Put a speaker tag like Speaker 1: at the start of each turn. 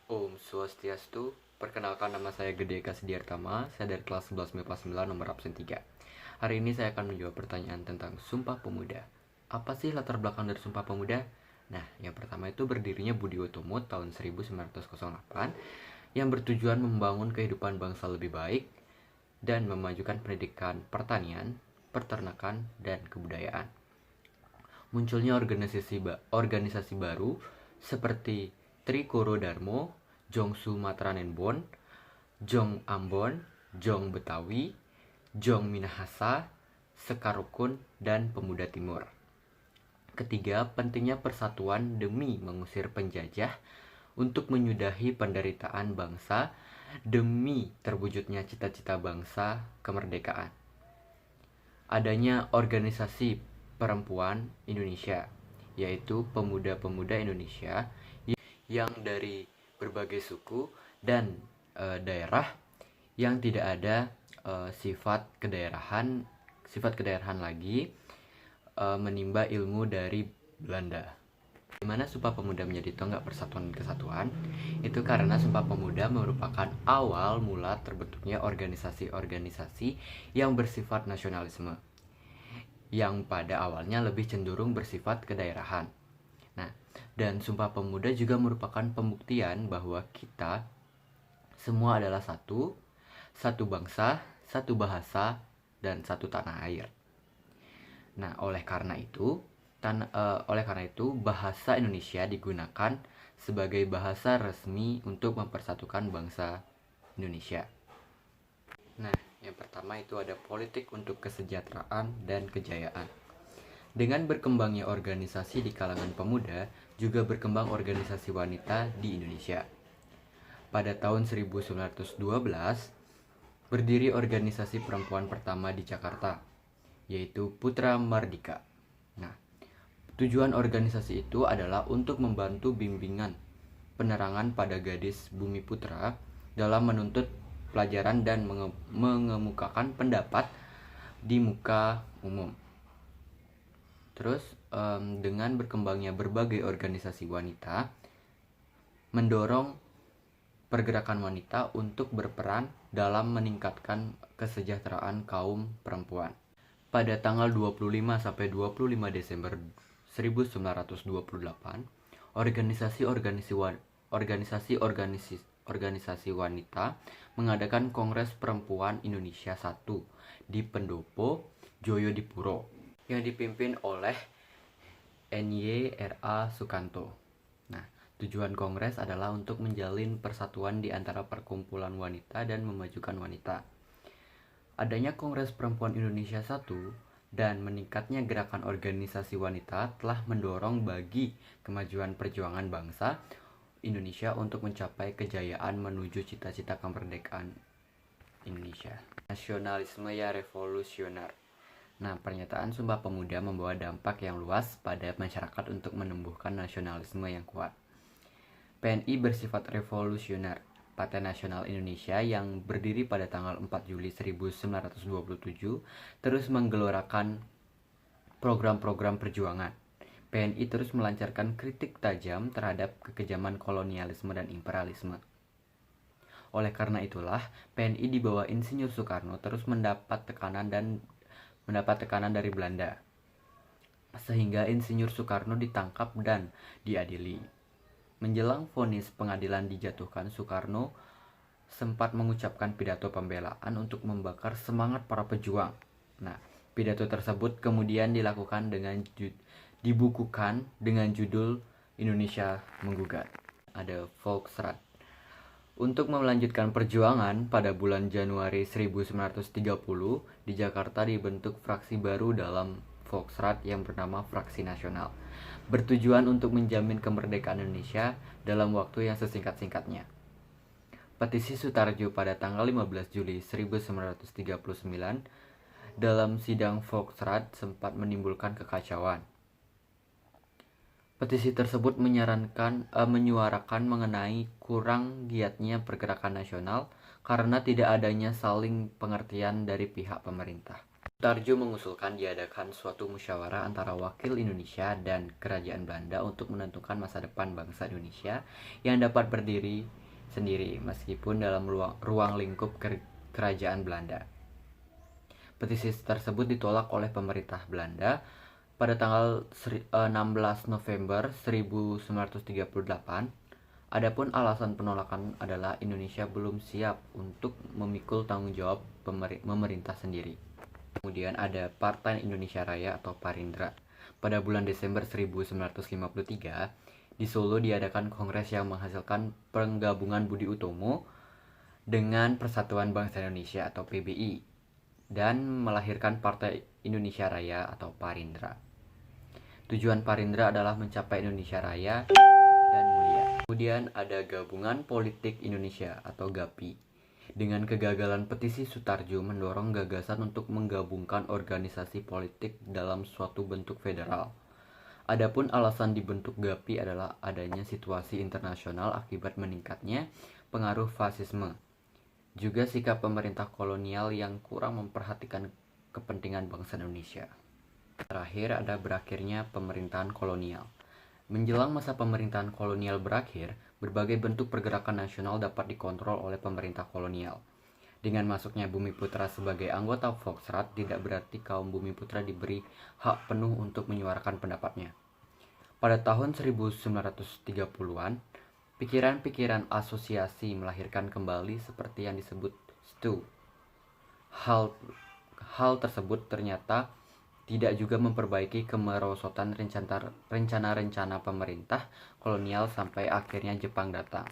Speaker 1: Om Swastiastu, perkenalkan nama saya Gede Kasdiartama, saya dari kelas 11 MIPA 9 nomor absen 3. Hari ini saya akan menjawab pertanyaan tentang Sumpah Pemuda. Apa sih latar belakang dari Sumpah Pemuda? Nah, yang pertama itu berdirinya Budi Utomo tahun 1908 yang bertujuan membangun kehidupan bangsa lebih baik dan memajukan pendidikan pertanian, peternakan, dan kebudayaan. Munculnya organisasi baru seperti Trikoro Darmo, Jongsu Matranenbon, Jong Ambon, Jong Betawi, Jong Minahasa, Sekarukun, dan Pemuda Timur. Ketiga, pentingnya persatuan demi mengusir penjajah untuk menyudahi penderitaan bangsa demi terwujudnya cita-cita bangsa kemerdekaan. Adanya organisasi perempuan Indonesia, yaitu pemuda-pemuda Indonesia yang dari berbagai suku dan daerah yang tidak ada sifat kedaerahan lagi, menimba ilmu dari Belanda. Dimana Sumpah Pemuda menjadi tonggak persatuan dan kesatuan itu karena Sumpah Pemuda merupakan awal mula terbentuknya organisasi-organisasi yang bersifat nasionalisme, yang pada awalnya lebih cenderung bersifat kedaerahan. Nah, dan Sumpah Pemuda juga merupakan pembuktian bahwa kita semua adalah satu bangsa, satu bahasa, dan satu tanah air. Nah, oleh karena itu bahasa Indonesia digunakan sebagai bahasa resmi untuk mempersatukan bangsa Indonesia. Nah, yang pertama itu ada politik untuk kesejahteraan dan kejayaan. Dengan berkembangnya organisasi di kalangan pemuda, juga berkembang organisasi wanita di Indonesia. Pada tahun 1912, berdiri organisasi perempuan pertama di Jakarta, yaitu Putra Mardika. Nah, tujuan organisasi itu adalah untuk membantu bimbingan penerangan pada gadis Bumi Putra dalam menuntut pelajaran dan mengemukakan pendapat di muka umum. Terus dengan berkembangnya berbagai organisasi wanita, mendorong pergerakan wanita untuk berperan dalam meningkatkan kesejahteraan kaum perempuan. Pada tanggal 25 sampai 25 Desember 1928, organisasi wanita mengadakan Kongres Perempuan Indonesia I di Pendopo, Joyodipuro, yang dipimpin oleh Ny.R.A. Sukanto. Nah, tujuan kongres adalah untuk menjalin persatuan di antara perkumpulan wanita dan memajukan wanita. Adanya Kongres Perempuan Indonesia I dan meningkatnya gerakan organisasi wanita telah mendorong bagi kemajuan perjuangan bangsa Indonesia untuk mencapai kejayaan menuju cita-cita kemerdekaan Indonesia. Nasionalisme ya revolusioner. Nah, pernyataan Sumpah Pemuda membawa dampak yang luas pada masyarakat untuk menumbuhkan nasionalisme yang kuat. PNI bersifat revolusioner. Partai Nasional Indonesia yang berdiri pada tanggal 4 Juli 1927 terus menggelorakan program-program perjuangan. PNI terus melancarkan kritik tajam terhadap kekejaman kolonialisme dan imperialisme. Oleh karena itulah, PNI di bawah Insinyur Soekarno terus mendapat tekanan dari Belanda, sehingga Insinyur Soekarno ditangkap dan diadili. Menjelang vonis pengadilan dijatuhkan, Soekarno sempat mengucapkan pidato pembelaan untuk membakar semangat para pejuang. Nah, pidato tersebut kemudian dibukukan dengan judul Indonesia Menggugat. Ada Volksraad. Untuk melanjutkan perjuangan, pada bulan Januari 1930 di Jakarta dibentuk fraksi baru dalam Volksraad yang bernama Fraksi Nasional, bertujuan untuk menjamin kemerdekaan Indonesia dalam waktu yang sesingkat-singkatnya. Petisi Sutarjo pada tanggal 15 Juli 1939 dalam sidang Volksraad sempat menimbulkan kekacauan. Petisi tersebut menyuarakan mengenai kurang giatnya pergerakan nasional karena tidak adanya saling pengertian dari pihak pemerintah. Sutarjo mengusulkan diadakan suatu musyawarah antara wakil Indonesia dan kerajaan Belanda untuk menentukan masa depan bangsa Indonesia yang dapat berdiri sendiri meskipun dalam ruang lingkup kerajaan Belanda. Petisi tersebut ditolak oleh pemerintah Belanda pada tanggal 16 November 1938. Adapun alasan penolakan adalah Indonesia belum siap untuk memikul tanggung jawab memerintah sendiri. Kemudian ada Partai Indonesia Raya atau Parindra. Pada bulan Desember 1953, di Solo diadakan kongres yang menghasilkan penggabungan Budi Utomo dengan Persatuan Bangsa Indonesia atau PBI dan melahirkan Partai Indonesia Raya atau Parindra. Tujuan Parindra adalah mencapai Indonesia Raya dan mulia. Kemudian ada Gabungan Politik Indonesia atau GAPI. Dengan kegagalan petisi Sutarjo mendorong gagasan untuk menggabungkan organisasi politik dalam suatu bentuk federal. Adapun alasan dibentuk GAPI adalah adanya situasi internasional akibat meningkatnya pengaruh fasisme. Juga sikap pemerintah kolonial yang kurang memperhatikan kepentingan bangsa Indonesia. Terakhir ada berakhirnya pemerintahan kolonial. Menjelang masa pemerintahan kolonial berakhir, berbagai bentuk pergerakan nasional dapat dikontrol oleh pemerintah kolonial. Dengan masuknya Bumiputra sebagai anggota Volksraad, tidak berarti kaum Bumiputra diberi hak penuh untuk menyuarakan pendapatnya. Pada tahun 1930-an, pikiran-pikiran asosiasi melahirkan kembali seperti yang disebut STU. Hal tersebut ternyata tidak juga memperbaiki kemerosotan rencana-rencana pemerintah kolonial sampai akhirnya Jepang datang.